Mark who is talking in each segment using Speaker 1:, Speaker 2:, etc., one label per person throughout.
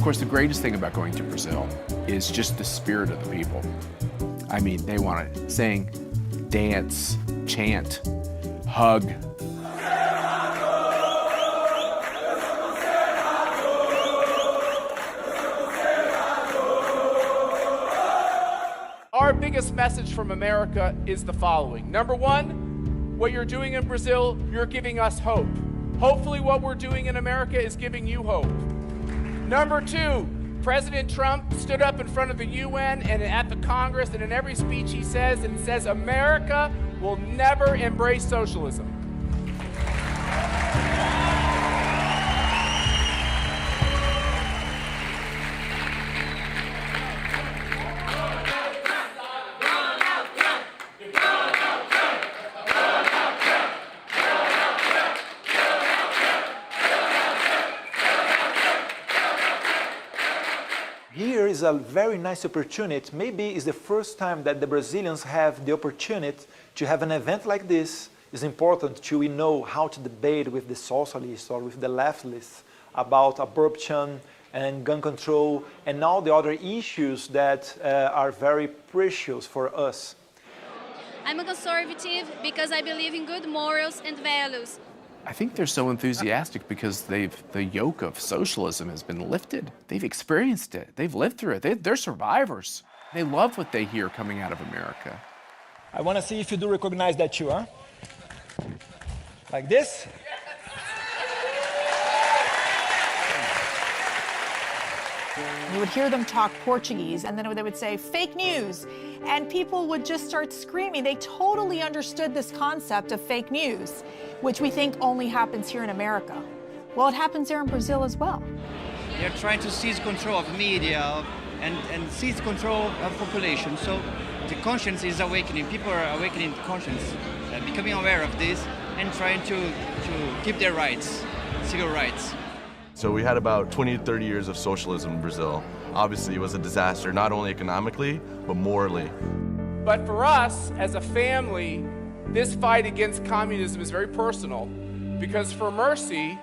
Speaker 1: course, the greatest thing about going to Brazil is just the spirit of the people. I mean, they want to sing, dance, chant, hug. Our biggest message from America is the following. Number one, what you're doing in Brazil, you're giving us hope. Hopefully what we're doing in America is giving you hope. Number two, President Trump stood up in front of the UN and at the Congress, and in every speech he says, America will never embrace socialism.
Speaker 2: Here is a very nice opportunity. Maybe it's the first time that the Brazilians have the opportunity to have an event like this. It's important to know how to debate with the socialists or with the leftists about abortion and gun control and all the other issues that are very precious for us.
Speaker 3: I'm a conservative because I believe in good morals and values.
Speaker 1: I think they're so enthusiastic because the yoke of socialism has been lifted. They've experienced it. They've lived through it. They're survivors. They love what they hear coming out of America.
Speaker 2: I want to see if you do recognize that too, huh? Like this?
Speaker 4: You would hear them talk Portuguese, and then they would say, fake news, and people would just start screaming. They totally understood this concept of fake news, which we think only happens here in America. Well, it happens there in Brazil as well.
Speaker 5: They're trying to seize control of media and seize control of population. So the conscience is awakening. People are awakening conscience, becoming aware of this and trying to keep their rights, civil rights.
Speaker 6: So we had about 20 to 30 years of socialism in Brazil. Obviously, it was a disaster, not only economically, but morally.
Speaker 1: But for us, as a family, this fight against communism is very personal because for Mercy,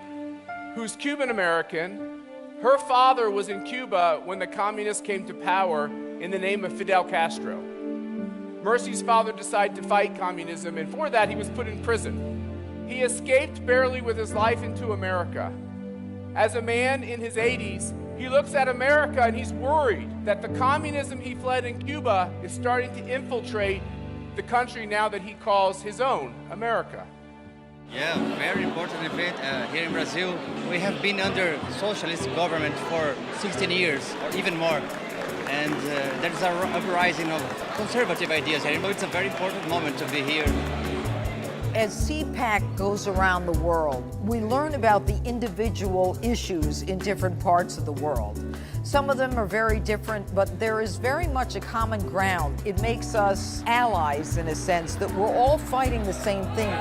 Speaker 1: who's Cuban-American, her father was in Cuba when the communists came to power in the name of Fidel Castro. Mercy's father decided to fight communism, and for that he was put in prison. He escaped barely with his life into America. As a man in his 80s, he looks at America and he's worried that the communism he fled in Cuba is starting to infiltrate the country now that he calls his own, America.
Speaker 5: Yeah, very important event here in Brazil. We have been under socialist government for 16 years or even more. And there's a uprising of conservative ideas here. It's a very important moment to be here.
Speaker 7: As CPAC goes around the world, we learn about the individual issues in different parts of the world. Some of them are very different, but there is very much a common ground. It makes us allies in a sense that we're all fighting the same thing.